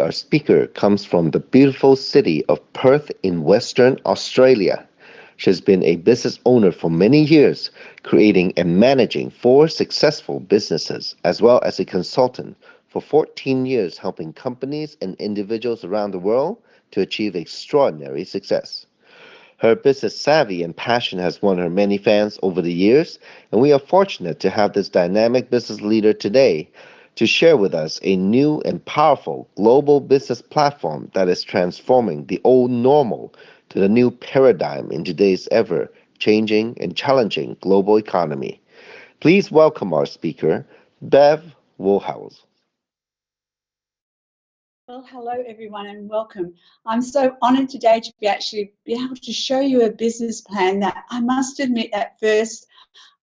Our speaker comes from the beautiful city of Perth in Western Australia. She has been a business owner for many years, creating and managing four successful businesses, as well as a consultant for 14 years, helping companies and individuals around the world to achieve extraordinary success. Her business savvy and passion has won her many fans over the years, and we are fortunate to have this dynamic business leader today to share with us a new and powerful global business platform that is transforming the old normal to the new paradigm in today's ever changing and challenging global economy. Please welcome our speaker, Bev Woolhouse. Well, hello everyone and welcome. I'm so honoured today to be able to show you a business plan that I must admit at first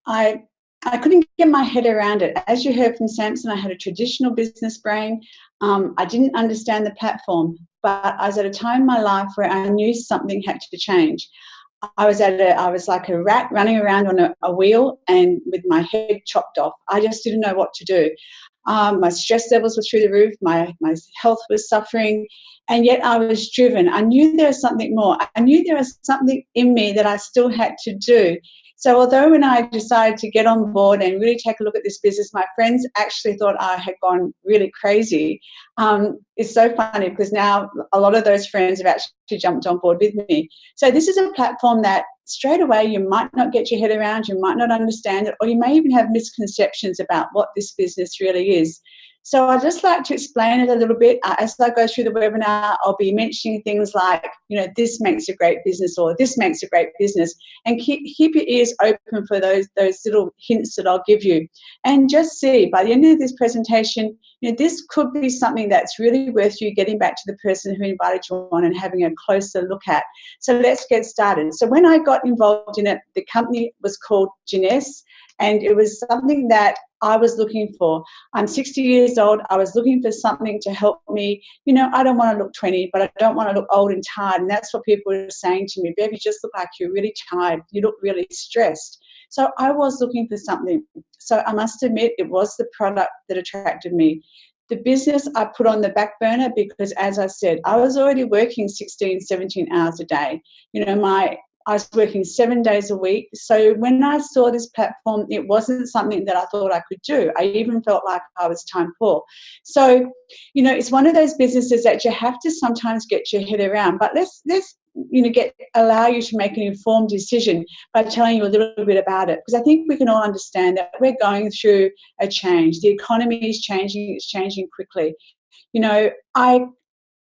I I couldn't get my head around it. As you heard from Samson, I had a traditional business brain. I didn't understand the platform, but I was at a time in my life where I knew something had to change. I was like a rat running around on a wheel and with my head chopped off. I just didn't know what to do. My stress levels were through the roof. My health was suffering, and yet I was driven. I knew there was something more. I knew there was something in me that I still had to do. So although when I decided to get on board and really take a look at this business, my friends actually thought I had gone really crazy. It's so funny because now a lot of those friends have actually jumped on board with me. So this is a platform that straight away you might not get your head around, you might not understand it, or you may even have misconceptions about what this business really is. So I'd just like to explain it a little bit. As I go through the webinar, I'll be mentioning things like, this makes a great business or this makes a great business, and keep your ears open for those little hints that I'll give you. And just see, by the end of this presentation, this could be something that's really worth you getting back to the person who invited you on and having a closer look at. So let's get started. So when I got involved in it, the company was called JNS, and it was something that I was looking for. I'm 60 years old. I was looking for something to help me. I don't want to look 20, but I don't want to look old and tired. And that's what people were saying to me. Babe, you just look like you're really tired. You look really stressed. So I was looking for something. So I must admit, it was the product that attracted me. The business I put on the back burner because, as I said, I was already working 16, 17 hours a day. I was working 7 days a week. So when I saw this platform, it wasn't something that I thought I could do. I even felt like I was time poor. So, it's one of those businesses that you have to sometimes get your head around. But let's allow you to make an informed decision by telling you a little bit about it. Because I think we can all understand that we're going through a change. The economy is changing. It's changing quickly.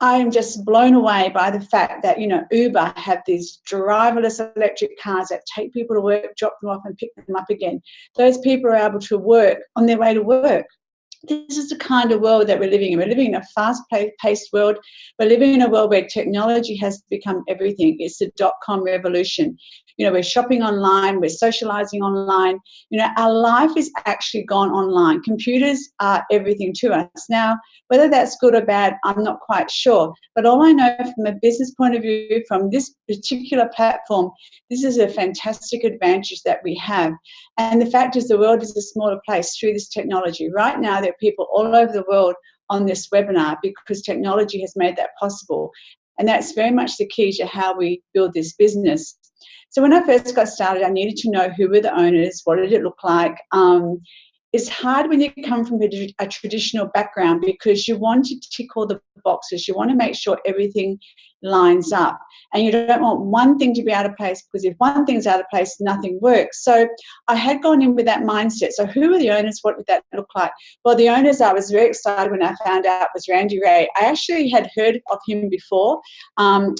I am just blown away by the fact that, Uber have these driverless electric cars that take people to work, drop them off and pick them up again. Those people are able to work on their way to work. This is the kind of world that we're living in. We're living in a fast-paced world. We're living in a world where technology has become everything. It's the dot-com revolution. We're shopping online. We're socializing online. Our life is actually gone online. Computers are everything to us. Now, whether that's good or bad, I'm not quite sure. But all I know from a business point of view, from this particular platform, this is a fantastic advantage that we have. And the fact is the world is a smaller place through this technology. Right now, there are people all over the world on this webinar because technology has made that possible. And that's very much the key to how we build this business. So when I first got started, I needed to know who were the owners, what did it look like. It's hard when you come from a traditional background because you want to tick all the boxes. You want to make sure everything lines up. And you don't want one thing to be out of place because if one thing's out of place, nothing works. So I had gone in with that mindset. So who were the owners? What did that look like? Well, the owners, I was very excited when I found out was Randy Ray. I actually had heard of him before.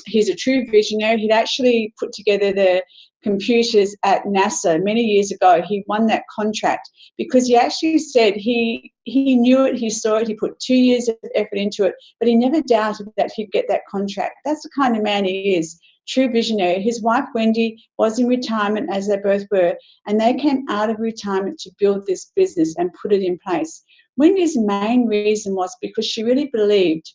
He's a true visionary. He'd actually put together the computers at NASA many years ago. He won that contract because he actually said he knew it, he saw it, he put 2 years of effort into it, but he never doubted that he'd get that contract. That's the kind of man he is, true visionary. His wife, Wendy, was in retirement, as they both were, and they came out of retirement to build this business and put it in place. Wendy's main reason was because she really believed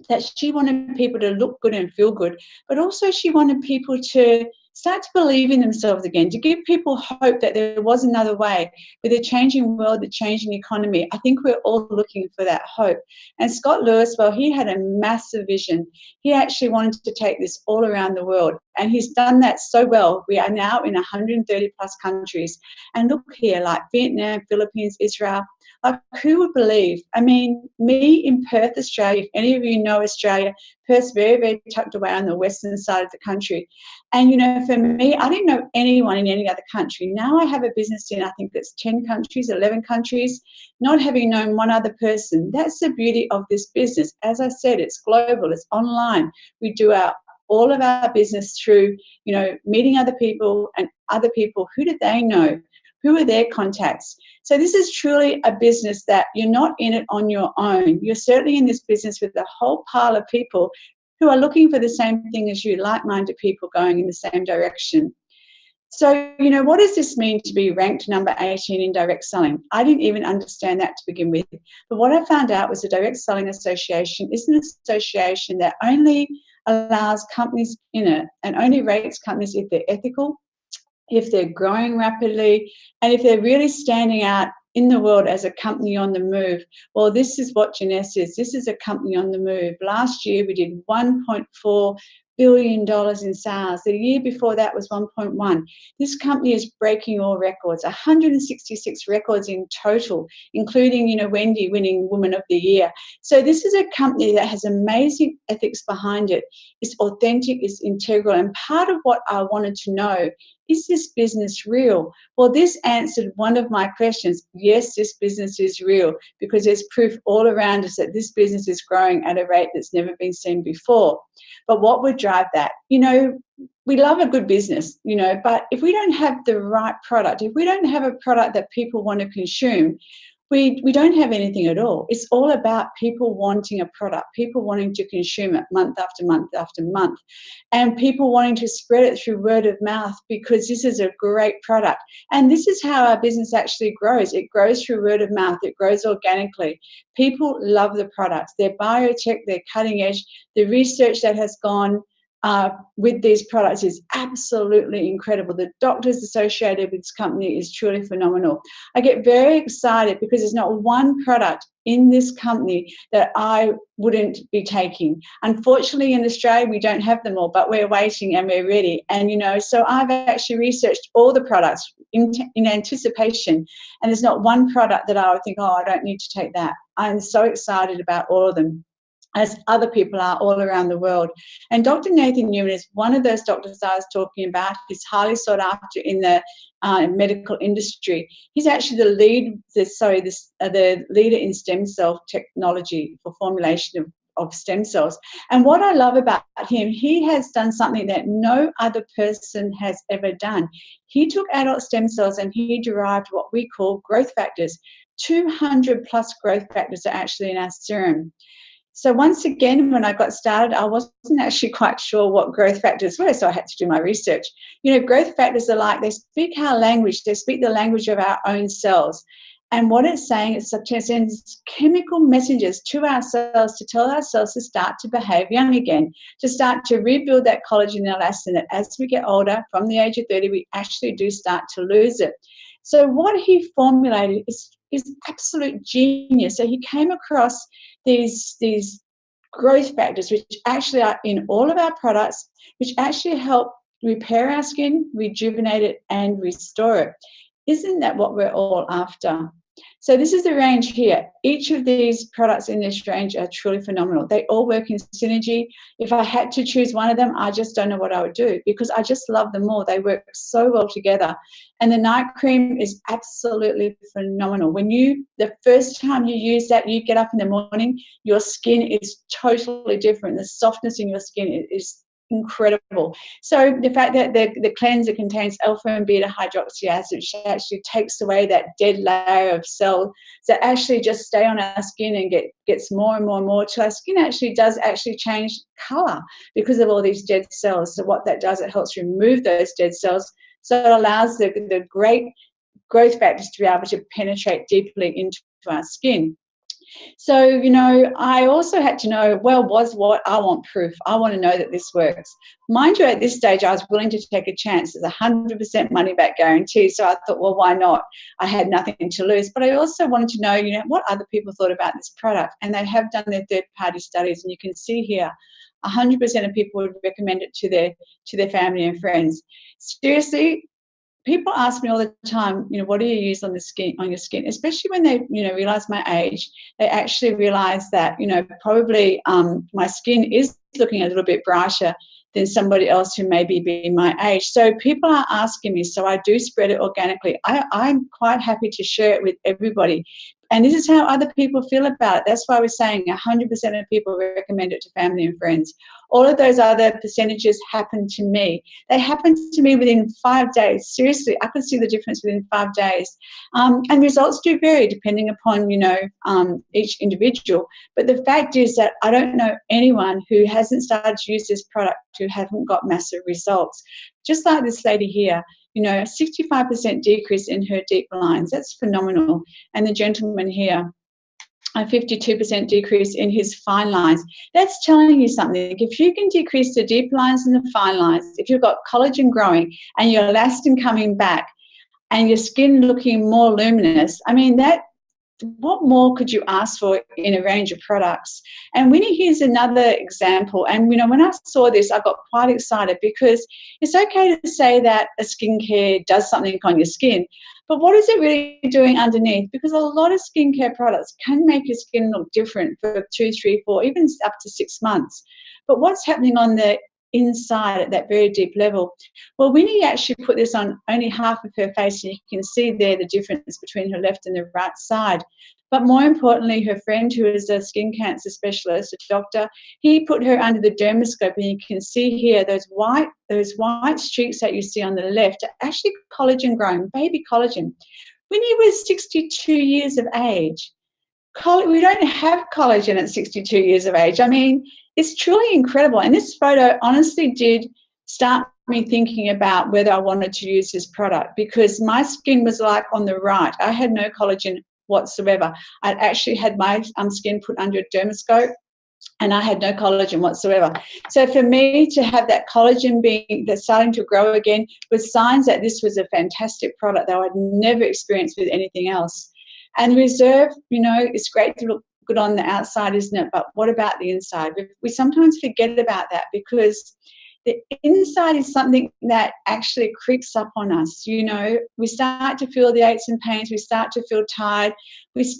that she wanted people to look good and feel good, but also she wanted people to start to believe in themselves again, to give people hope that there was another way. With a changing world, the changing economy, I think we're all looking for that hope. And Scott Lewis, well, he had a massive vision. He actually wanted to take this all around the world, and he's done that so well. We are now in 130 plus countries. And look here, like Vietnam, Philippines, Israel. Like, who would believe? I mean, me in Perth, Australia, if any of you know Australia, Perth's very, very tucked away on the western side of the country. And, for me, I didn't know anyone in any other country. Now I have a business in, I think it's 10 countries, 11 countries, not having known one other person. That's the beauty of this business. As I said, it's global, it's online. We do all of our business through, meeting other people, and other people, who do they know? Who are their contacts? So this is truly a business that you're not in it on your own. You're certainly in this business with a whole pile of people who are looking for the same thing as you, like-minded people going in the same direction. So, what does this mean to be ranked number 18 in direct selling? I didn't even understand that to begin with. But what I found out was the Direct Selling Association is an association that only allows companies in it and only rates companies if they're ethical, if they're growing rapidly, and if they're really standing out in the world as a company on the move. Well, this is what JNS is. This is a company on the move. Last year, we did $1.4 billion in sales. The year before that was 1.1. This company is breaking all records, 166 records in total, including, Wendy winning Woman of the Year. So this is a company that has amazing ethics behind it. It's authentic, it's integral. And part of what I wanted to know, is this business real? Well, this answered one of my questions. Yes, this business is real, because there's proof all around us that this business is growing at a rate that's never been seen before. But what would drive that? We love a good business, but if we don't have the right product, if we don't have a product that people want to consume, we don't have anything at all. It's all about people wanting a product, people wanting to consume it month after month after month, and people wanting to spread it through word of mouth, because this is a great product. And this is how our business actually grows. It grows through word of mouth. It grows organically. People love the products. They're biotech, they're cutting edge. The research that has gone with these products is absolutely incredible. The doctors associated with this company is truly phenomenal. I get very excited because there's not one product in this company that I wouldn't be taking. Unfortunately, in Australia, we don't have them all, but we're waiting and we're ready. And, so I've actually researched all the products in anticipation, and there's not one product that I would think, oh, I don't need to take that. I'm so excited about all of them, as other people are all around the world. And Dr. Nathan Newman is one of those doctors I was talking about. He's highly sought after in the medical industry. He's actually the leader in stem cell technology for formulation of stem cells. And what I love about him, he has done something that no other person has ever done. He took adult stem cells and he derived what we call growth factors. 200 plus growth factors are actually in our serum. So once again, when I got started, I wasn't actually quite sure what growth factors were, so I had to do my research. Growth factors are like, they speak our language. They speak the language of our own cells. And what it's saying is it sends chemical messages to our cells to tell our cells to start to behave young again, to start to rebuild that collagen and elastin that as we get older, from the age of 30, we actually do start to lose it. So what he formulated is absolute genius. So he came across these growth factors, which actually are in all of our products, which actually help repair our skin, rejuvenate it, and restore it. Isn't that what we're all after? So this is the range here. Each of these products in this range are truly phenomenal. They all work in synergy. If I had to choose one of them, I just don't know what I would do, because I just love them all. They work so well together. And the night cream is absolutely phenomenal. The first time you use that, you get up in the morning, your skin is totally different. The softness in your skin is incredible. So the fact that the cleanser contains alpha and beta hydroxy acid, which actually takes away that dead layer of cells that actually just stay on our skin and gets more and more and more till our skin actually does change color because of all these dead cells. So what that does, it helps remove those dead cells. So it allows the great growth factors to be able to penetrate deeply into our skin. So, you know, I also had to know, well, was what I want proof. I want to know that this works. Mind you, at this stage, I was willing to take a chance. There's 100% money back guarantee. So I thought, well, why not? I had nothing to lose. But I also wanted to know, you know, what other people thought about this product. And they have done their third-party studies. And you can see here, 100% of people would recommend it to their family and friends. Seriously, people ask me all the time, you know, what do you use on your skin, especially when they, you know, realize my age. They actually realize that, you know, probably my skin is looking a little bit brighter than somebody else who may be my age. So people are asking me, so I do spread it organically. I'm quite happy to share it with everybody. And this is how other people feel about it. That's why we're saying 100% of people recommend it to family and friends. All of those other percentages happen to me. They happened to me within 5 days. Seriously, I could see the difference within 5 days. And results do vary depending upon, you know, each individual. But the fact is that I don't know anyone who hasn't started to use this product who haven't got massive results. Just like this lady here, you know, 65% decrease in her deep lines. That's phenomenal. And the gentleman here, a 52% decrease in his fine lines. That's telling you something. If you can decrease the deep lines and the fine lines, if you've got collagen growing and your elastin coming back and your skin looking more luminous, I mean, that, what more could you ask for in a range of products? And Winnie, here's another example. And, you know, when I saw this, I got quite excited because it's okay to say that a skincare does something on your skin, but what is it really doing underneath? Because a lot of skincare products can make your skin look different for 2, 3, 4, even up to 6 months. But what's happening on the inside at that very deep level? Well, Winnie actually put this on only half of her face, and you can see there the difference between her left and the right side. But more importantly, her friend, who is a skin cancer specialist, a doctor, he put her under the dermoscope, and you can see here those white streaks that you see on the left are actually collagen growing, baby collagen. Winnie was 62 years of age. We don't have collagen at 62 years of age. I mean, it's truly incredible. And this photo honestly did start me thinking about whether I wanted to use this product, because my skin was like on the right. I had no collagen whatsoever. I'd actually had my skin put under a dermoscope, and I had no collagen whatsoever. So for me to have that collagen that's starting to grow again was signs that this was a fantastic product that I'd never experienced with anything else. And Reserve, you know, it's great to look good on the outside, isn't it? But what about the inside? We sometimes forget about that, because the inside is something that actually creeps up on us. You know, we start to feel the aches and pains. We start to feel tired.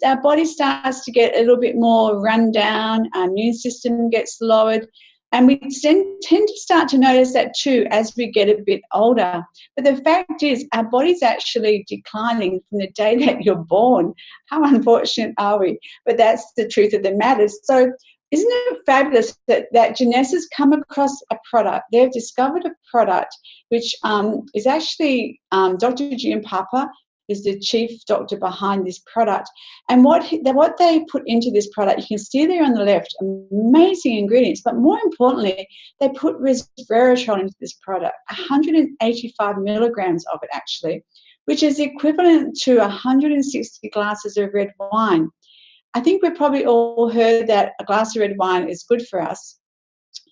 Our body starts to get a little bit more run down. Our immune system gets lowered. And we tend to start to notice that too as we get a bit older. But the fact is, our body's actually declining from the day that you're born. How unfortunate are we? But that's the truth of the matter. So isn't it fabulous that JNS has come across a product? They've discovered a product which is actually Dr. Jim Papa is the chief doctor behind this product. And what they put into this product, you can see there on the left, amazing ingredients, but more importantly, they put resveratrol into this product, 185 milligrams of it actually, which is equivalent to 160 glasses of red wine. I think we've probably all heard that a glass of red wine is good for us.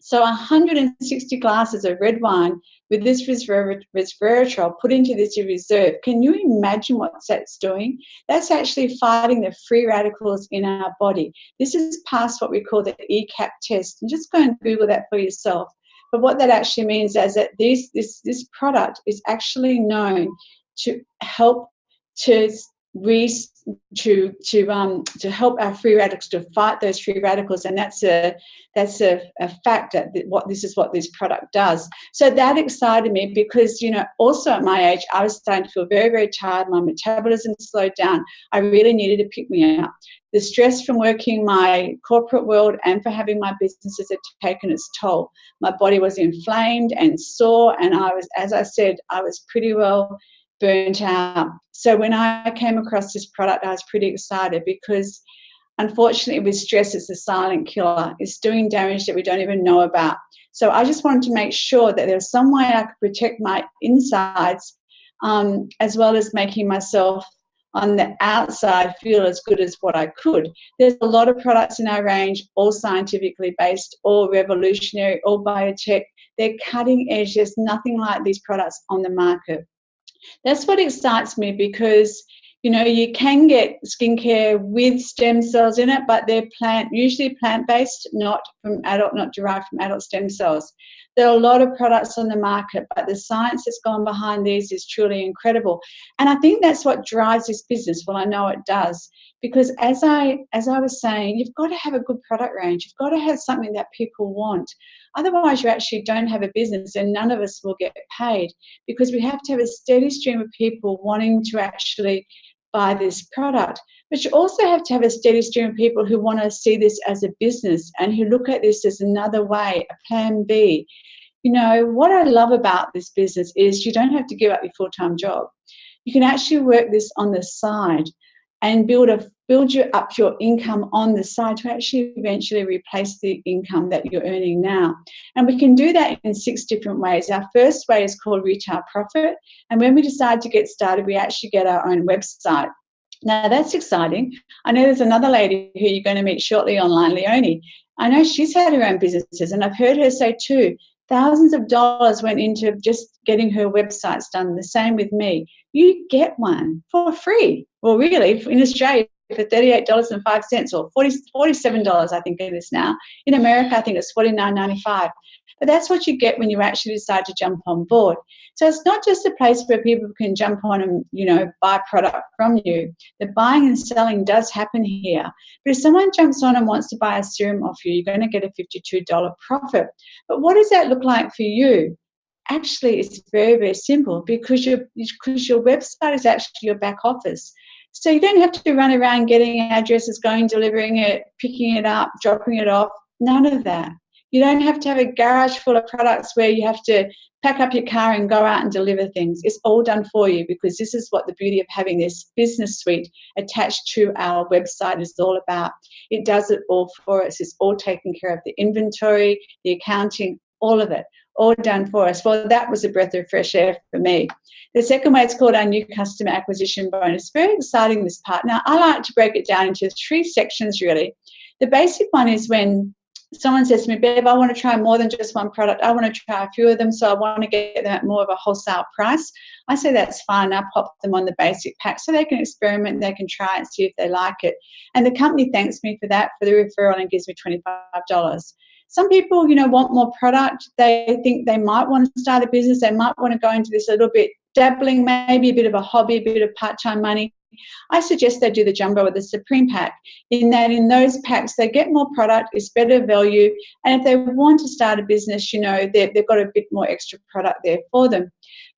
So 160 glasses of red wine with this resveratrol put into this reserve. Can you imagine what that's doing? That's actually fighting the free radicals in our body. This is past what we call the ECAP test. And just go and Google that for yourself. But what that actually means is that this product is actually known to help to help our free radicals, to fight those free radicals, and that's a fact that this is what this product does. So that excited me because, you know, also at my age, I was starting to feel very, very tired. My metabolism slowed down. I really needed to pick me up. The stress from working my corporate world and for having my businesses had taken its toll. My body was inflamed and sore, and I was, as I said, I was pretty well burnt out. So when I came across this product, I was pretty excited because unfortunately with stress, it's a silent killer. It's doing damage that we don't even know about. So I just wanted to make sure that there was some way I could protect my insides, as well as making myself on the outside feel as good as what I could. There's a lot of products in our range, all scientifically based, all revolutionary, all biotech. They're cutting edge. There's nothing like these products on the market. That's what excites me, because you can get skincare with stem cells in it, but they're usually plant-based, not derived from adult stem cells. There are a lot of products on the market, but the science that's gone behind these is truly incredible. And I think that's what drives this business. Well, I know it does, because as I was saying, you've got to have a good product range. You've got to have something that people want. Otherwise, you actually don't have a business, and none of us will get paid, because we have to have a steady stream of people wanting to actually buy this product. But you also have to have a steady stream of people who want to see this as a business and who look at this as another way, a plan B. What I love about this business is you don't have to give up your full-time job. You can actually work this on the side and build up your income on the side to actually eventually replace the income that you're earning now. And we can do that in 6 different ways. Our first way is called retail profit. And when we decide to get started, we actually get our own website. Now, that's exciting. I know there's another lady who you're going to meet shortly online, Leonie. I know she's had her own businesses, and I've heard her say too, thousands of dollars went into just getting her websites done. The same with me. You get one for free. Well, really, in Australia, for $38.05 or $47, I think it is now. In America, I think it's $49.95. But that's what you get when you actually decide to jump on board. So it's not just a place where people can jump on and, buy product from you. The buying and selling does happen here. But if someone jumps on and wants to buy a serum off you, you're going to get a $52 profit. But what does that look like for you? Actually, it's very, very simple, because your website is actually your back office. So you don't have to run around getting addresses, going, delivering it, picking it up, dropping it off. None of that. You don't have to have a garage full of products where you have to pack up your car and go out and deliver things. It's all done for you, because this is what the beauty of having this business suite attached to our website is all about. It does it all for us. It's all taken care of. The inventory, the accounting, all of it, all done for us. Well, that was a breath of fresh air for me. The second way is called our new customer acquisition bonus. Very exciting, this part. Now, I like to break it down into 3 sections, really. The basic one is when someone says to me, Bev, I want to try more than just one product. I want to try a few of them, so I want to get them at more of a wholesale price. I say that's fine. I pop them on the basic pack so they can experiment, they can try it, see if they like it. And the company thanks me for that, for the referral, and gives me $25. Some people, want more product. They think they might want to start a business. They might want to go into this a little bit, dabbling, maybe a bit of a hobby, a bit of part-time money. I suggest they do the jumbo or the supreme pack, in that in those packs they get more product, it's better value, and if they want to start a business, they've got a bit more extra product there for them.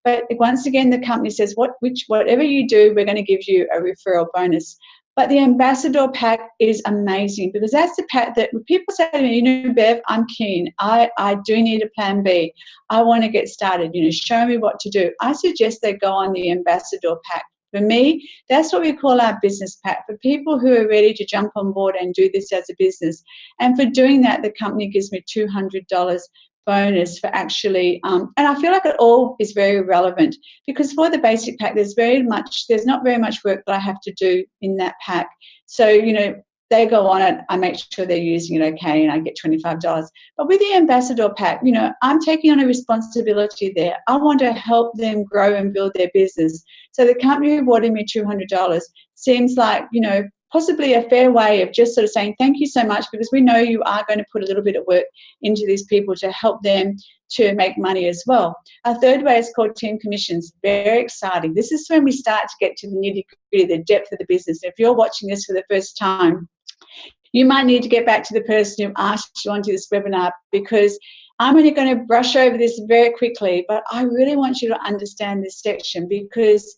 But once again, the company says, whatever you do, we're going to give you a referral bonus. But the ambassador pack is amazing, because that's the pack that when people say to me, Bev, I'm keen. I do need a plan B. I want to get started. Show me what to do. I suggest they go on the ambassador pack. For me, that's what we call our business pack, for people who are ready to jump on board and do this as a business. And for doing that, the company gives me $200 bonus for actually, and I feel like it all is very relevant, because for the basic pack, there's not very much work that I have to do in that pack. So, they go on it, I make sure they're using it okay, and I get $25. But with the ambassador pack, I'm taking on a responsibility there. I want to help them grow and build their business. So the company awarding me $200 seems like, possibly a fair way of just sort of saying thank you so much, because we know you are going to put a little bit of work into these people to help them to make money as well. Our third way is called team commissions. Very exciting. This is when we start to get to the nitty-gritty, the depth of the business. If you're watching this for the first time, you might need to get back to the person who asked you onto this webinar, because I'm only going to brush over this very quickly, but I really want you to understand this section, because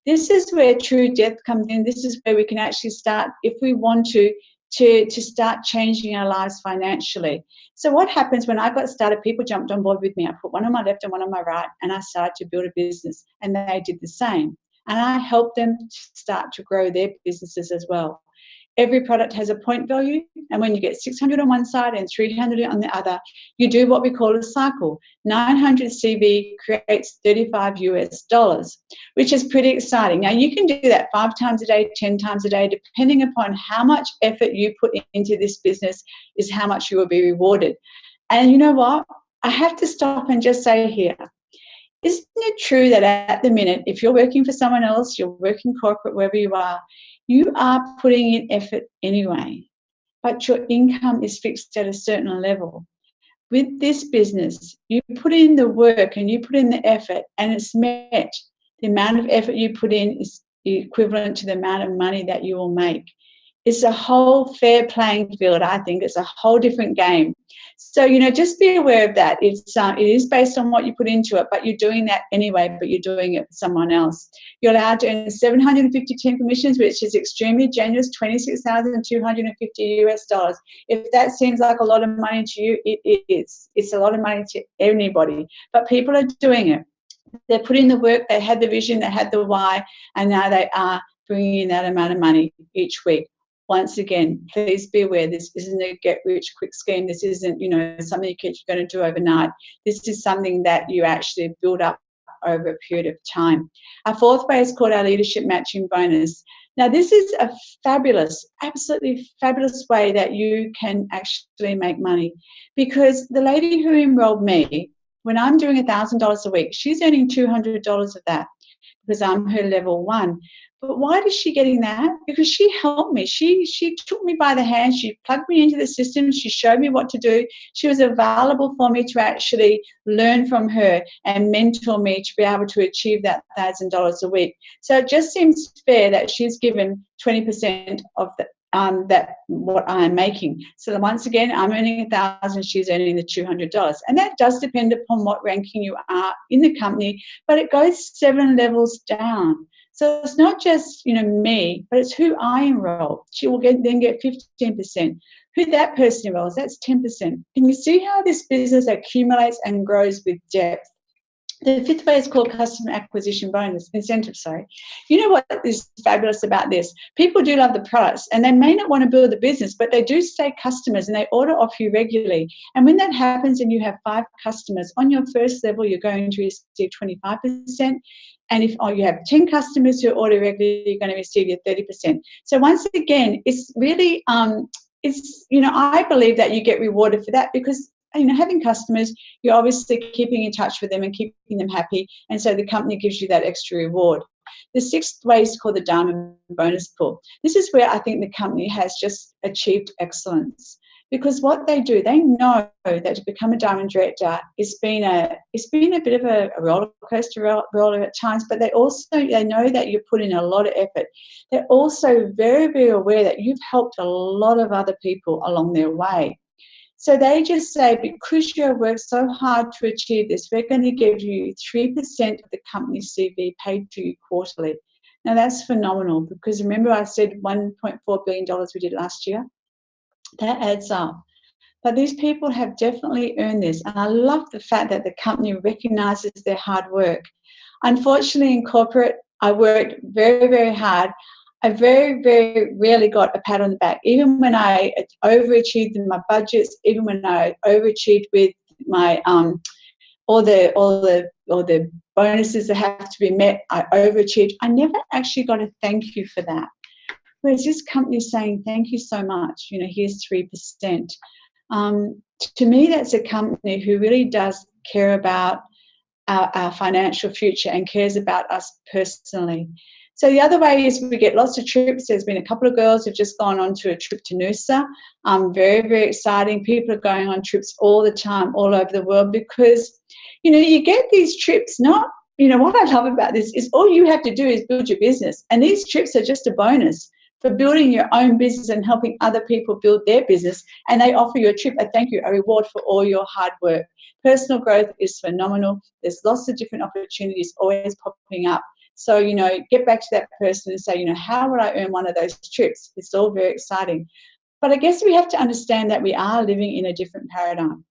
this is where true depth comes in. This is where we can actually start, if we want to start changing our lives financially. So what happens when I got started, people jumped on board with me. I put one on my left and one on my right, and I started to build a business, and they did the same. And I helped them to start to grow their businesses as well. Every product has a point value, and when you get 600 on one side and 300 on the other, you do what we call a cycle. 900 CV creates $35 US, which is pretty exciting. Now, you can do that 5 times a day, 10 times a day, depending upon how much effort you put into this business is how much you will be rewarded. And you know what? I have to stop and just say here, isn't it true that at the minute, if you're working for someone else, you're working corporate, wherever you are putting in effort anyway, but your income is fixed at a certain level. With this business, you put in the work and you put in the effort, and it's met. The amount of effort you put in is equivalent to the amount of money that you will make. It's a whole fair playing field, I think. It's a whole different game. So, just be aware of that. It is based on what you put into it, but you're doing that anyway, but you're doing it for someone else. You're allowed to earn 750 commissions, which is extremely generous, $26,250 US. If that seems like a lot of money to you, it is. It's a lot of money to anybody, but people are doing it. They put in the work, they had the vision, they had the why, and now they are bringing in that amount of money each week. Once again, please be aware, this isn't a get-rich-quick scheme. This isn't, something you're going to do overnight. This is something that you actually build up over a period of time. Our fourth way is called our leadership matching bonus. Now, this is a fabulous, absolutely fabulous way that you can actually make money, because the lady who enrolled me, when I'm doing $1,000 a week, she's earning $200 of that because I'm her level 1. But why is she getting that? Because she helped me. She took me by the hand. She plugged me into the system. She showed me what to do. She was available for me to actually learn from her and mentor me to be able to achieve that $1,000 a week. So it just seems fair that she's given 20% of that what I'm making. So once again, I'm earning $1,000, she's earning the $200, and that does depend upon what ranking you are in the company. But it goes 7 levels down. So it's not just me, but it's who I enroll. She will then get 15%. Who that person enrolls, that's 10%. Can you see how this business accumulates and grows with depth? The fifth way is called customer acquisition bonus, incentive, sorry. You know what is fabulous about this? People do love the products, and they may not want to build the business, but they do stay customers and they order off you regularly. And when that happens and you have 5 customers, on your first level, you're going to receive 25%. And if you have 10 customers who order regularly, you're going to receive your 30%. So once again, it's really, I believe that you get rewarded for that because having customers, you're obviously keeping in touch with them and keeping them happy, and so the company gives you that extra reward. The sixth way is called the diamond bonus pool. This is where I think the company has just achieved excellence, because what they do, they know that to become a diamond director, it's been a bit of a roller coaster roller at times, but they know that you put in a lot of effort. They're also very, very aware that you've helped a lot of other people along their way. So they just say, because you have worked so hard to achieve this, we're going to give you 3% of the company's CV paid to you quarterly. Now, that's phenomenal, because remember I said $1.4 billion we did last year? That adds up. But these people have definitely earned this, and I love the fact that the company recognises their hard work. Unfortunately, in corporate, I worked very, very hard. I very, very rarely got a pat on the back, even when I overachieved in my budgets, even when I overachieved with my all the bonuses that have to be met. I overachieved. I never actually got a thank you for that. Whereas this company is saying, thank you so much, here's 3%. To me, that's a company who really does care about our financial future and cares about us personally. So the other way is we get lots of trips. There's been a couple of girls who've just gone on to a trip to Noosa. Very, very exciting. People are going on trips all the time, all over the world, because, you get these trips not, what I love about this is all you have to do is build your business. And these trips are just a bonus for building your own business and helping other people build their business. And they offer you a trip, a thank you, a reward for all your hard work. Personal growth is phenomenal. There's lots of different opportunities always popping up. So, get back to that person and say, how would I earn one of those trips? It's all very exciting. But I guess we have to understand that we are living in a different paradigm.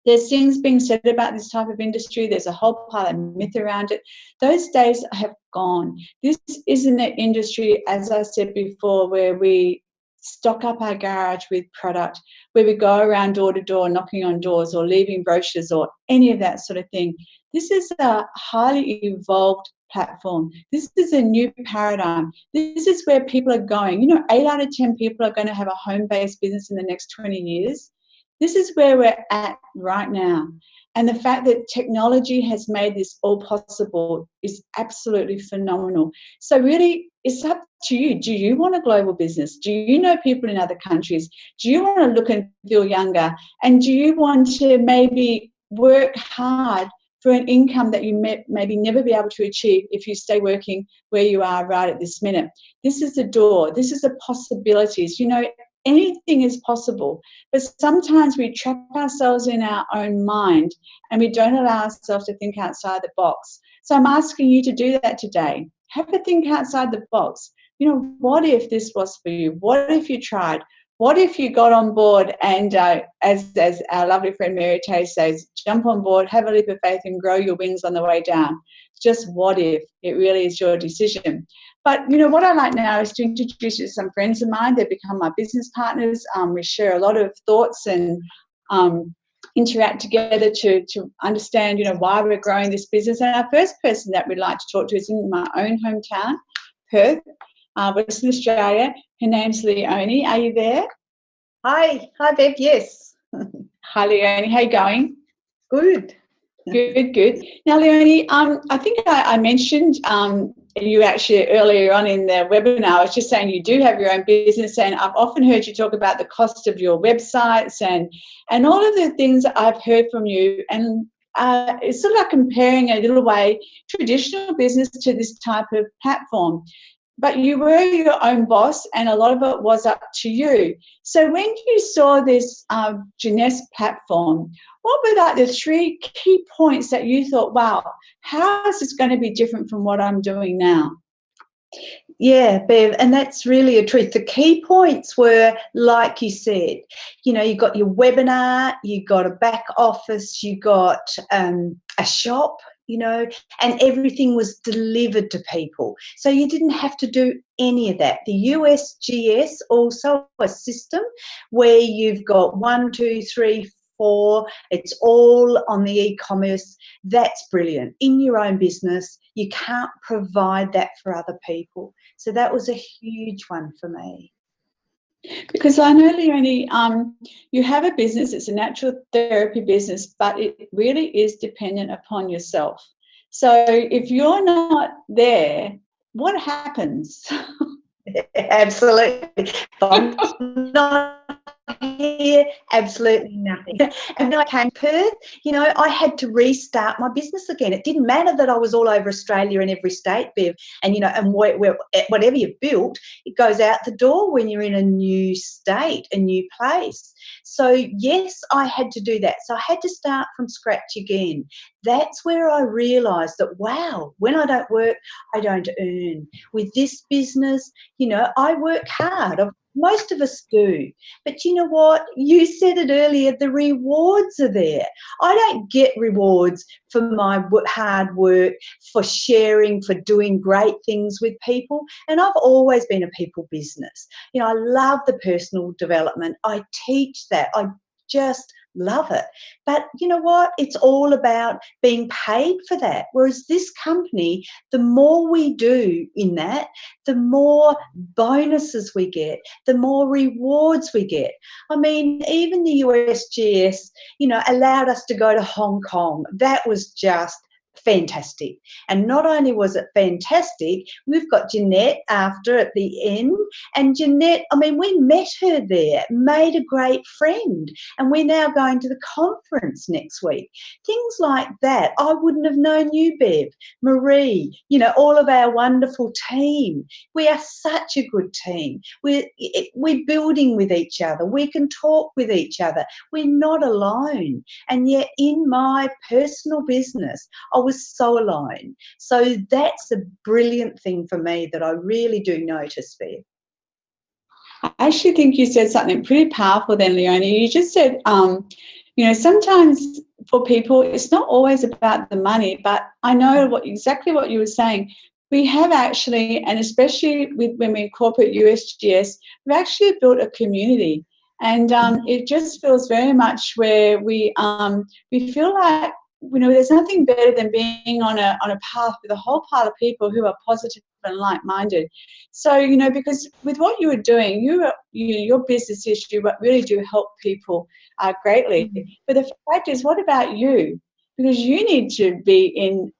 There's things being said about this type of industry. There's a whole pile of myth around it. Those days have gone. This isn't an industry, as I said before, where we stock up our garage with product, where we go around door to door knocking on doors or leaving brochures or any of that sort of thing. This is a highly evolved platform. This is a new paradigm. This is where people are going. You know, 8 out of 10 people are going to have a home-based business in the next 20 years. This is where we're at right now. And the fact that technology has made this all possible is absolutely phenomenal. So really, it's up to you. Do you want a global business? Do you know people in other countries? Do you want to look and feel younger? And do you want to maybe work hard for an income that you maybe never be able to achieve if you stay working where you are right at this minute? This is the door. This is the possibilities. You know, anything is possible, but sometimes we trap ourselves in our own mind and we don't allow ourselves to think outside the box. So I'm asking you to do that today. Have a think outside the box. You know, what if this was for you? What if you tried? What if you got on board and, as our lovely friend Mary Tay says, jump on board, have a leap of faith and grow your wings on the way down? Just what if? It really is your decision. But, you know, what I like now is to introduce you to some friends of mine. They've become my business partners. We share a lot of thoughts and interact together to understand, you know, why we're growing this business. And our first person that we'd like to talk to is in my own hometown, Perth, Western Australia. Her name's Leonie. Are you there? Hi, Bev. Yes. Hi, Leonie. How you going? Good. Good. Now, Leonie, I think I mentioned you actually earlier on in the webinar. I was just saying you do have your own business, and I've often heard you talk about the cost of your websites and all of the things that I've heard from you. And it's sort of like comparing a little way traditional business to this type of platform. But you were your own boss, and a lot of it was up to you. So when you saw this JNS platform, what were like the 3 key points that you thought, wow, how is this going to be different from what I'm doing now? Yeah, Bev, and that's really a truth. The key points were, like you said, you know, you got your webinar, you got a back office, you got a shop, you know, and everything was delivered to people. So you didn't have to do any of that. The USGS also a system where you've got 1, 2, 3, 4, it's all on the e-commerce. That's brilliant. In your own business, you can't provide that for other people. So that was a huge one for me. Because I know, Leonie, you have a business, it's a natural therapy business, but it really is dependent upon yourself. So if you're not there, what happens? Absolutely. If I'm not here, absolutely nothing. And when I came to Perth, you know, I had to restart my business again. It didn't matter that I was all over Australia in every state, Bev, and, you know, and whatever you've built, it goes out the door when you're in a new state, a new place. So, yes, I had to do that. So I had to start from scratch again. That's where I realised that, wow, when I don't work, I don't earn. With this business, you know, I work hard. Most of us do. But you know what? You said it earlier, the rewards are there. I don't get rewards for my hard work, for sharing, for doing great things with people. And I've always been a people business. You know, I love the personal development. I teach that. I just love it. But you know what? It's all about being paid for that. Whereas this company, the more we do in that, the more bonuses we get, the more rewards we get. I mean, even the USGS, you know, allowed us to go to Hong Kong. That was just fantastic. And not only was it fantastic, we've got Jeanette after at the end. And Jeanette, I mean, we met her there, made a great friend, and we're now going to the conference next week. Things like that. I wouldn't have known you, Bev, Marie, you know, all of our wonderful team. We are such a good team. We're building with each other. We can talk with each other. We're not alone. And yet in my personal business, I was so alone. So that's a brilliant thing for me that I really do notice, Bev. I actually think you said something pretty powerful then, Leonie. You just said, you know, sometimes for people, it's not always about the money, but I know exactly what you were saying. we have actually, and especially when we incorporate USGS, we've actually built a community, and it just feels very much where we feel like, you know, there's nothing better than being on a path with a whole pile of people who are positive and like-minded. So, you know, because with what you are doing, your business is, you really do help people greatly. But the fact is, what about you? Because you need to be in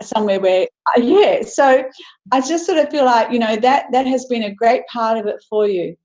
somewhere where, yeah. So I just sort of feel like, you know, that has been a great part of it for you.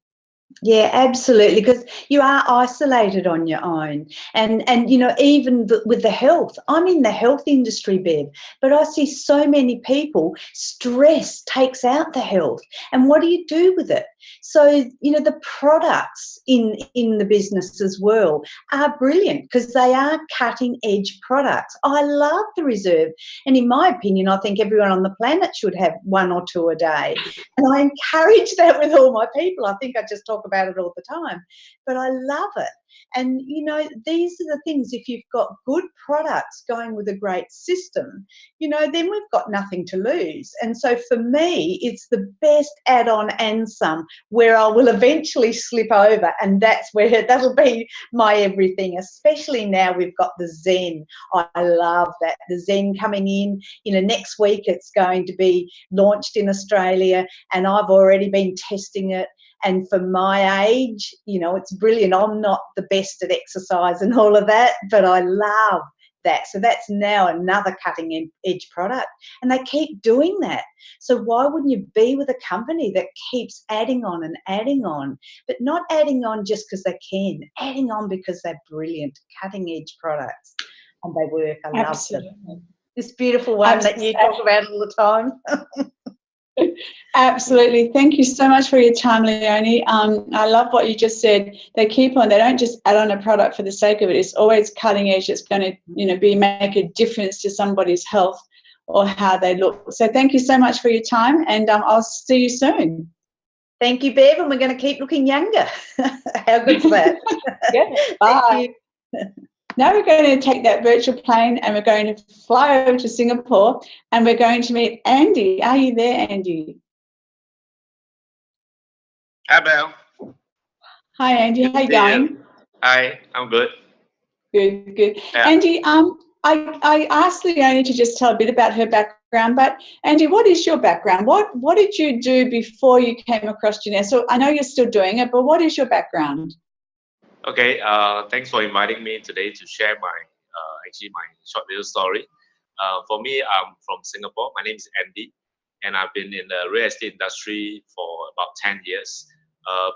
Yeah, absolutely, because you are isolated on your own. And you know, even with the health, I'm in the health industry, Bev, but I see so many people, stress takes out the health. And what do you do with it? So, you know, the products in the business as well are brilliant because they are cutting edge products. I love the Reserve. And in my opinion, I think everyone on the planet should have one or two a day. And I encourage that with all my people. I think I just talk about it all the time, but I love it. And you know, these are the things, if you've got good products going with a great system, you know, then we've got nothing to lose. And so for me, it's the best add-on and some, where I will eventually slip over, and that's where that'll be my everything, especially now we've got the Zen. I love that, the Zen coming in, you know, next week it's going to be launched in Australia, and I've already been testing it. And for my age, you know, it's brilliant. I'm not the best at exercise and all of that, but I love that. So that's now another cutting edge product. And they keep doing that. So why wouldn't you be with a company that keeps adding on and adding on, but not adding on just because they can, adding on because they're brilliant, cutting edge products, and they work. I love them. This beautiful one that you talk about all the time. Absolutely. Thank you so much for your time, Leonie. I love what you just said. They keep on, they don't just add on a product for the sake of it. It's always cutting edge. It's going to, you know, make a difference to somebody's health or how they look. So thank you so much for your time, and I'll see you soon. Thank you, Bev, and we're going to keep looking younger. How good's that? Yeah, bye. Now we're going to take that virtual plane and we're going to fly over to Singapore, and we're going to meet Andy. Are you there, Andy? Hi, Belle. Hi, Andy. How you going? Hi, I'm good. Good, good. Yeah. Andy, I asked Leonie to just tell a bit about her background, but Andy, what is your background? What did you do before you came across JNS? So I know you're still doing it, but what is your background? Okay. Thanks for inviting me today to share my my short little story. For me, I'm from Singapore. My name is Andy, and I've been in the real estate industry for about 10 years.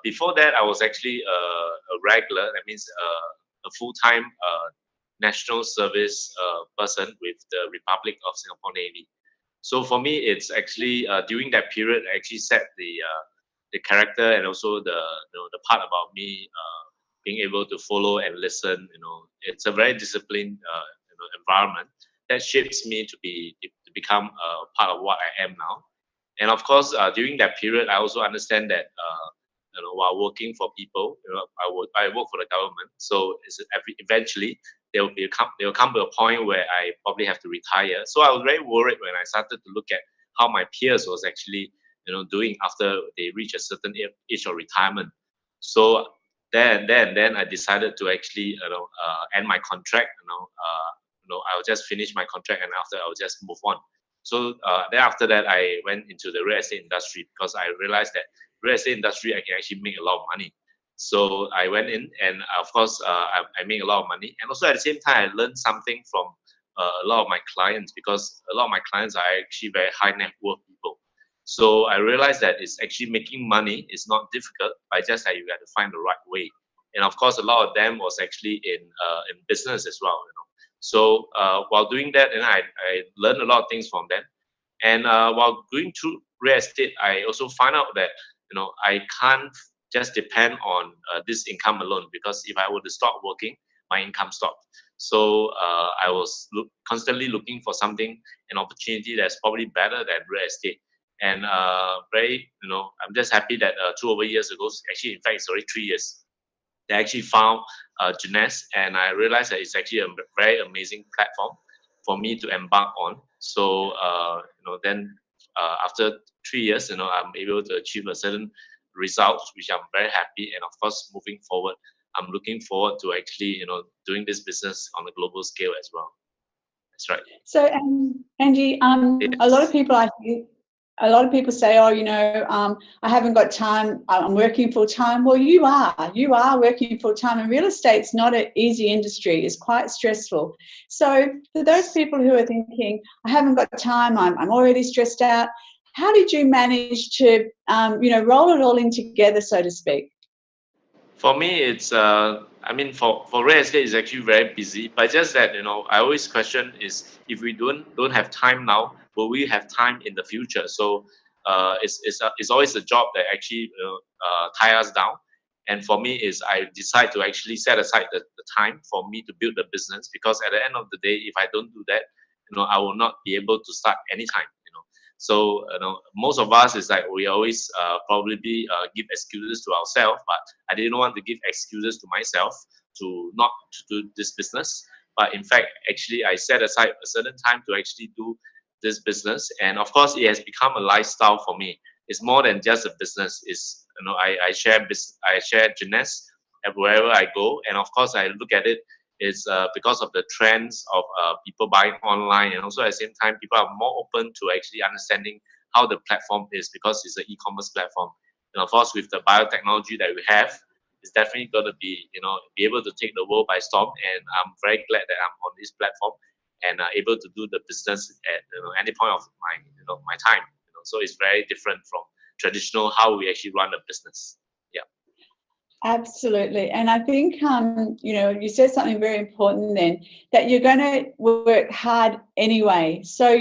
Before that, I was actually a regular. That means a full-time national service person with the Republic of Singapore Navy. So for me, it's actually during that period, I actually set the character and also the part about me being able to follow and listen. You know, it's a very disciplined environment that shapes me to become part of what I am now. And of course, during that period, I also understand that while working for people, I work for the government. So eventually there will come to a point where I probably have to retire. So I was very worried when I started to look at how my peers was actually doing after they reach a certain age of retirement. So then I decided to actually end my contract. I'll just finish my contract, and after I'll just move on. So then after that, I went into the real estate industry because I realized that real estate industry I can actually make a lot of money. So I went in, and of course I make a lot of money, and also at the same time I learned something from a lot of my clients, because a lot of my clients are actually very high net worth people. So I realized that it's actually making money is not difficult, but just that you got to find the right way. And of course, a lot of them was actually in business as well. So while doing that, and I learned a lot of things from them. And while going through real estate, I also find out that I can't just depend on this income alone, because if I were to stop working, my income stopped. So I was constantly looking for something, an opportunity that's probably better than real estate. And I'm just happy that 2 years ago, actually, in fact, it's already 3 years, they actually found JNS, and I realized that it's actually a very amazing platform for me to embark on. So then after 3 years, I'm able to achieve a certain result, which I'm very happy. And of course, moving forward, I'm looking forward to actually, doing this business on a global scale as well. That's right. So, Andy, a lot of people say, oh, I haven't got time. I'm working full time. Well, you are working full time, and real estate's not an easy industry. It's quite stressful. So, for those people who are thinking, I haven't got time, I'm already stressed out. How did you manage to, roll it all in together, so to speak? For me, it's for real estate, it's actually very busy. But just that, I always question is, if we don't have time now, will we have time in the future? So it's always a job that actually tie us down. And for me, is I decide to actually set aside the time for me to build the business, because at the end of the day, if I don't do that, I will not be able to start anytime. So most of us is like we always probably give excuses to ourselves, but I didn't want to give excuses to myself to not to do this business. But in fact, actually, I set aside a certain time to actually do this business, and of course, it has become a lifestyle for me. It's more than just a business. It's I share JNS wherever I go, and of course, I look at it. It's because of the trends of people buying online, and also at the same time, people are more open to actually understanding how the platform is, because it's an e-commerce platform. And of course, with the biotechnology that we have, it's definitely going to be able to take the world by storm. And I'm very glad that I'm on this platform and able to do the business at any point of my time. So it's very different from traditional how we actually run a business. Yeah. Absolutely. And I think, you said something very important then, that you're going to work hard anyway. So,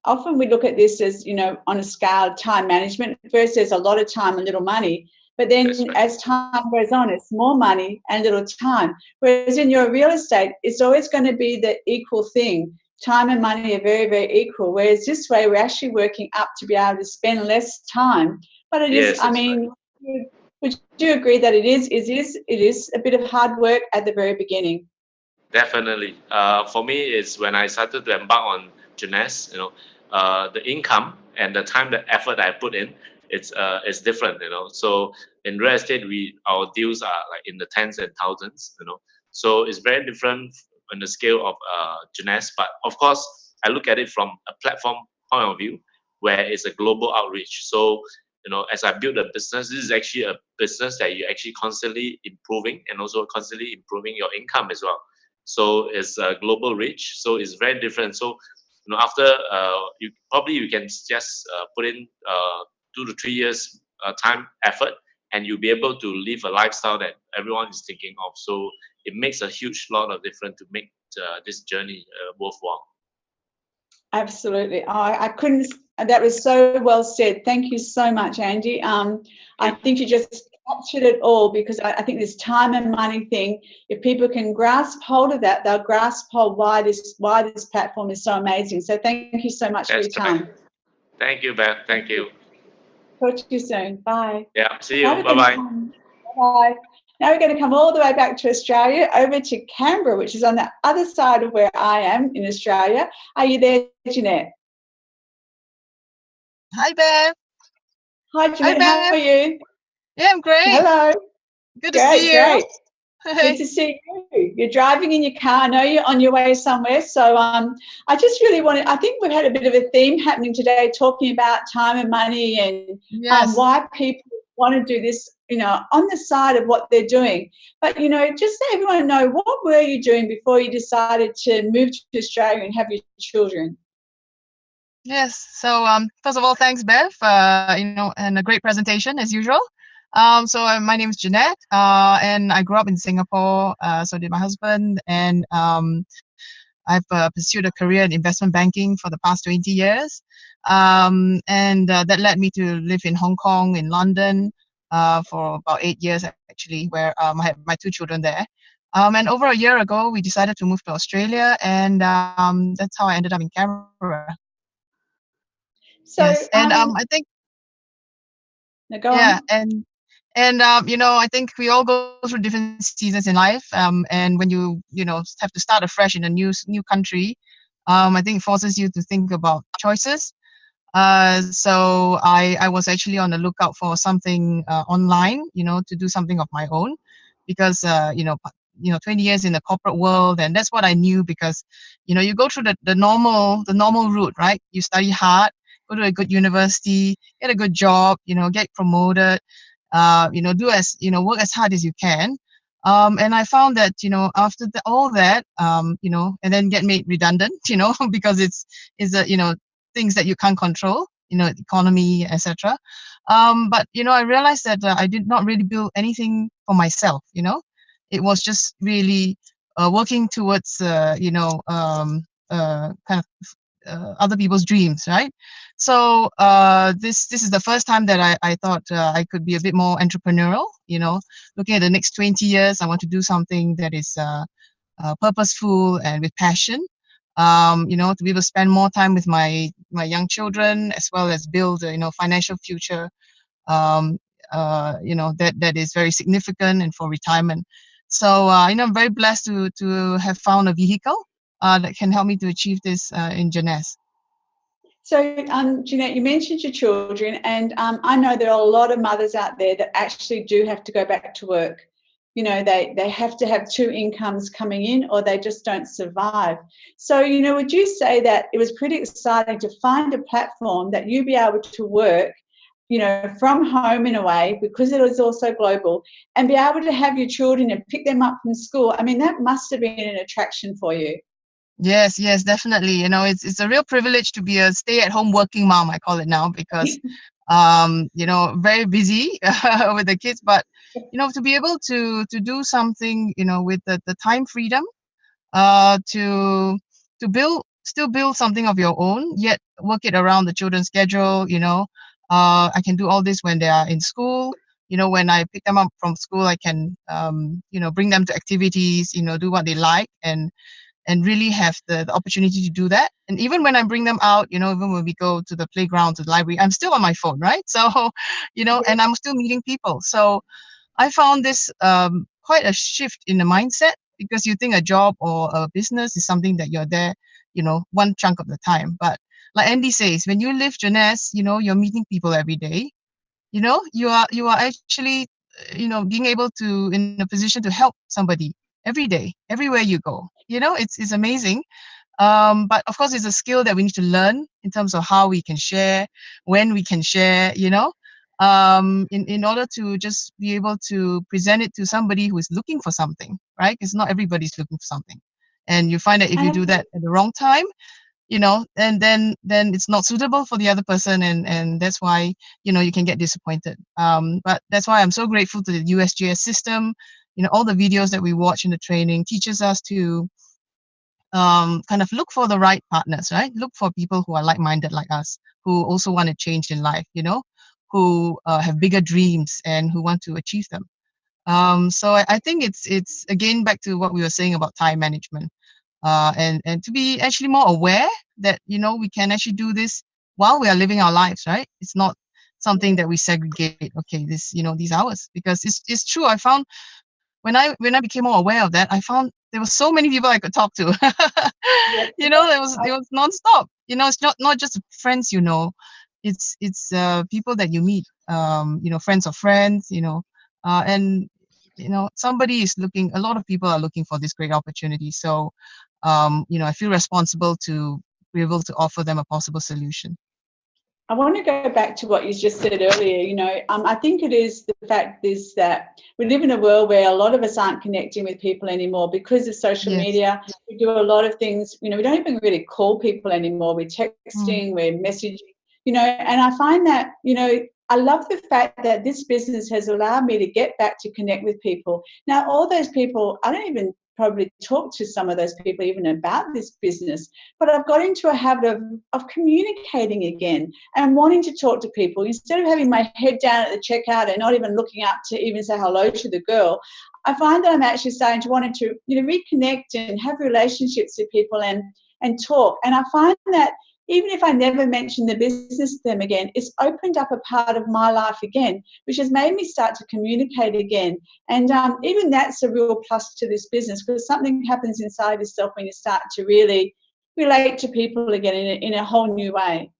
often we look at this as, on a scale of time management. First, there's a lot of time and little money. But then Right. as time goes on, it's more money and little time. Whereas in your real estate, it's always going to be the equal thing. Time and money are very, very equal. Whereas this way, we're actually working up to be able to spend less time. But it is, Right. would you agree that it is a bit of hard work at the very beginning? Definitely. For me, it's when I started to embark on JNS, the income and the time, the effort I put in, it's different, So in real estate, our deals are like in the tens and thousands, So it's very different on the scale of JNS. But of course, I look at it from a platform point of view, where it's a global outreach. So as I build a business, this is actually a business that you're actually constantly improving, and also constantly improving your income as well. So it's a global reach. So it's very different. So after you can just put in 2 to 3 years time effort, and you'll be able to live a lifestyle that everyone is thinking of. So it makes a huge lot of difference to make this journey worthwhile. Absolutely. I couldn't. That was so well said. Thank you so much, Andy. I think you just captured it all, because I think this time and money thing, if people can grasp hold of that, they'll grasp hold why this platform is so amazing. So thank you so much for your time. Thank you, Beth. Thank you. Talk to you soon. Bye. Yeah. See you. Bye-bye. Bye. Now we're going to come all the way back to Australia, over to Canberra, which is on the other side of where I am in Australia. Are you there, Jeanette? Hi, Beth. Hi, Jeanette. How are you? Yeah, I'm great. Hello. Good to see you. Great. Good to see you. You're driving in your car. I know you're on your way somewhere. So I just really I think we've had a bit of a theme happening today, talking about time and money, and why people want to do this, on the side of what they're doing. But, just so everyone know, what were you doing before you decided to move to Australia and have your children? Yes. So first of all, thanks, Bev, and a great presentation as usual. So my name is Jeanette, and I grew up in Singapore. So did my husband, and I've pursued a career in investment banking for the past 20 years. And that led me to live in Hong Kong, in London, for about 8 years, actually, where I had my 2 children there. And over a year ago, we decided to move to Australia, and that's how I ended up in Canberra. So, yes, and I think, go on. And I think we all go through different seasons in life, and when you have to start afresh in a new country, I think it forces you to think about choices. So I was actually on the lookout for something online, to do something of my own, because 20 years in the corporate world, and that's what I knew, because you go through the normal route, right? You study hard, go to a good university, get a good job, get promoted, work as hard as you can. And I found that, after all that, and then get made redundant, because it's things that you can't control, economy, etc. But I realized that I did not really build anything for myself. It was just really working towards kind of other people's dreams, right? So this is the first time that I thought I could be a bit more entrepreneurial. Looking at the next 20 years, I want to do something that is purposeful and with passion. To be able to spend more time with my young children, as well as build a financial future. Um, that is very significant, and for retirement. So I'm very blessed to have found a vehicle that can help me to achieve this in JNS. So, Jeanette, you mentioned your children, and I know there are a lot of mothers out there that actually do have to go back to work. They have to have two incomes coming in, or they just don't survive. So, would you say that it was pretty exciting to find a platform that you'd be able to work, from home in a way, because it was also global, and be able to have your children and pick them up from school? I mean, that must have been an attraction for you. Yes, definitely. It's a real privilege to be a stay-at-home working mom, I call it now, because very busy with the kids, but to be able to do something, with the time freedom, to still build something of your own, yet work it around the children's schedule. I can do all this when they are in school. When I pick them up from school, I can bring them to activities, do what they like, and really have the opportunity to do that. And even when I bring them out, even when we go to the playground, to the library, I'm still on my phone, right? So, and I'm still meeting people. So I found this quite a shift in the mindset, because you think a job or a business is something that you're there, one chunk of the time. But like Andy says, when you live JNS, you're meeting people every day. You are actually, being able to, in a position to help somebody every day, everywhere you go. It's amazing. But of course, it's a skill that we need to learn in terms of how we can share, when we can share, in order to just be able to present it to somebody who is looking for something, right? Because not everybody's looking for something. And you find that if you do that at the wrong time, and then it's not suitable for the other person, and that's why you can get disappointed. But that's why I'm so grateful to the USGS system. All the videos that we watch in the training teaches us to kind of look for the right partners, right? Look for people who are like-minded like us, who also want to change in life, who have bigger dreams and who want to achieve them. So I think it's again back to what we were saying about time management. And to be actually more aware that we can actually do this while we are living our lives, right? It's not something that we segregate, okay, these hours, because it's true. I found when I became more aware of that, I found there were so many people I could talk to. It was nonstop. It's not just friends, it's people that you meet, friends of friends, and somebody is looking, a lot of people are looking for this great opportunity. So I feel responsible to be able to offer them a possible solution. I want to go back to what you just said earlier. I think it is the fact is that we live in a world where a lot of us aren't connecting with people anymore because of social media. We do a lot of things, we don't even really call people anymore. We're texting, we're messaging, and I find that, I love the fact that this business has allowed me to get back to connect with people. Now, all those people, I don't even probably talk to some of those people even about this business, but I've got into a habit of communicating again and wanting to talk to people instead of having my head down at the checkout and not even looking up to even say hello to the girl. I find that I'm actually starting to want to reconnect and have relationships with people and talk. And I find that even if I never mention the business to them again, it's opened up a part of my life again, which has made me start to communicate again. And even that's a real plus to this business, because something happens inside yourself when you start to really relate to people again in a whole new way.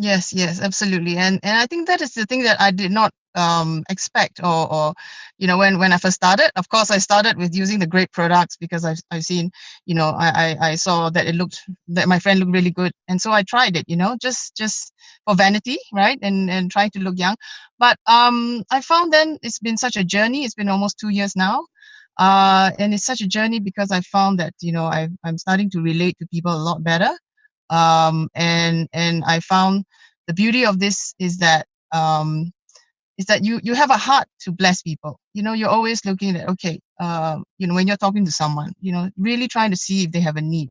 Yes, yes, absolutely. And I think that is the thing that I did not expect, or when I first started. Of course, I started with using the great products because I've seen, I saw that that my friend looked really good, and so I tried it, just for vanity, right? And trying to look young. But I found then it's been such a journey. It's been almost 2 years now. And it's such a journey because I found that, I'm starting to relate to people a lot better. And I found the beauty of this is that you have a heart to bless people. You're always looking at, okay, when you're talking to someone, really trying to see if they have a need.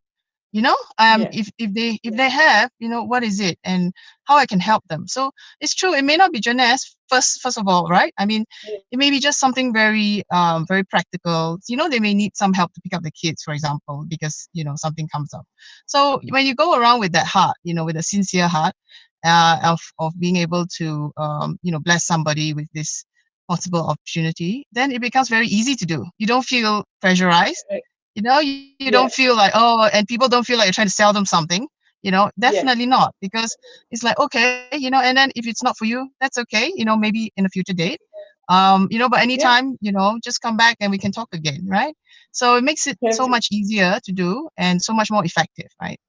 Yeah. If they have, what is it and how I can help them. So it's true, it may not be JNS first of all, right? I mean, it may be just something very practical. They may need some help to pick up the kids, for example, because something comes up. So when you go around with that heart, with a sincere heart, of being able to bless somebody with this possible opportunity, then it becomes very easy to do. You don't feel pressurized. You Yeah. don't feel like, oh, and people don't feel like you're trying to sell them something. Yeah. Definitely not, because it's like, okay, and then if it's not for you, that's okay. Maybe in a future date. But Yeah. anytime, just come back and we can talk again, right? So it makes it so Perfect. much easier to do and so much more effective, right?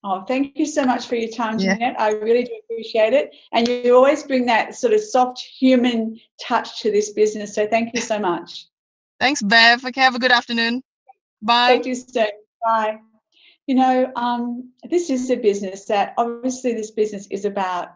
Oh, thank you so much for your time, Yeah. Jeanette. I really do appreciate it. And you always bring that sort of soft human touch to this business. So thank you so much. Thanks, Bev. Okay, have a good afternoon. Bye. Talk to you soon. Bye. This is a business that obviously this business is about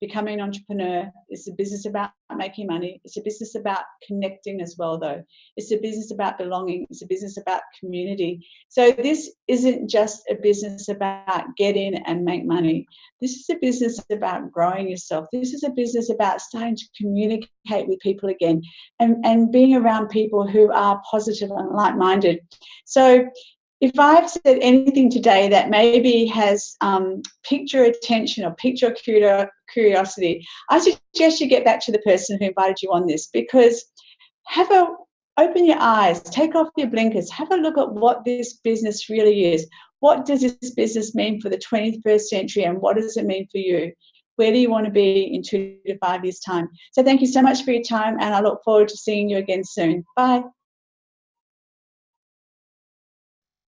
becoming an entrepreneur. It's a business about making money. It's a business about connecting as well, though. It's a business about belonging. It's a business about community. So this isn't just a business about get in and make money. This is a business about growing yourself. This is a business about starting to communicate with people again and being around people who are positive and like-minded. So if I've said anything today that maybe has piqued your attention or piqued your curiosity, I suggest you get back to the person who invited you on this, because open your eyes, take off your blinkers, have a look at what this business really is. What does this business mean for the 21st century, and what does it mean for you? Where do you want to be in 2 to 5 years' time? So thank you so much for your time, and I look forward to seeing you again soon. Bye.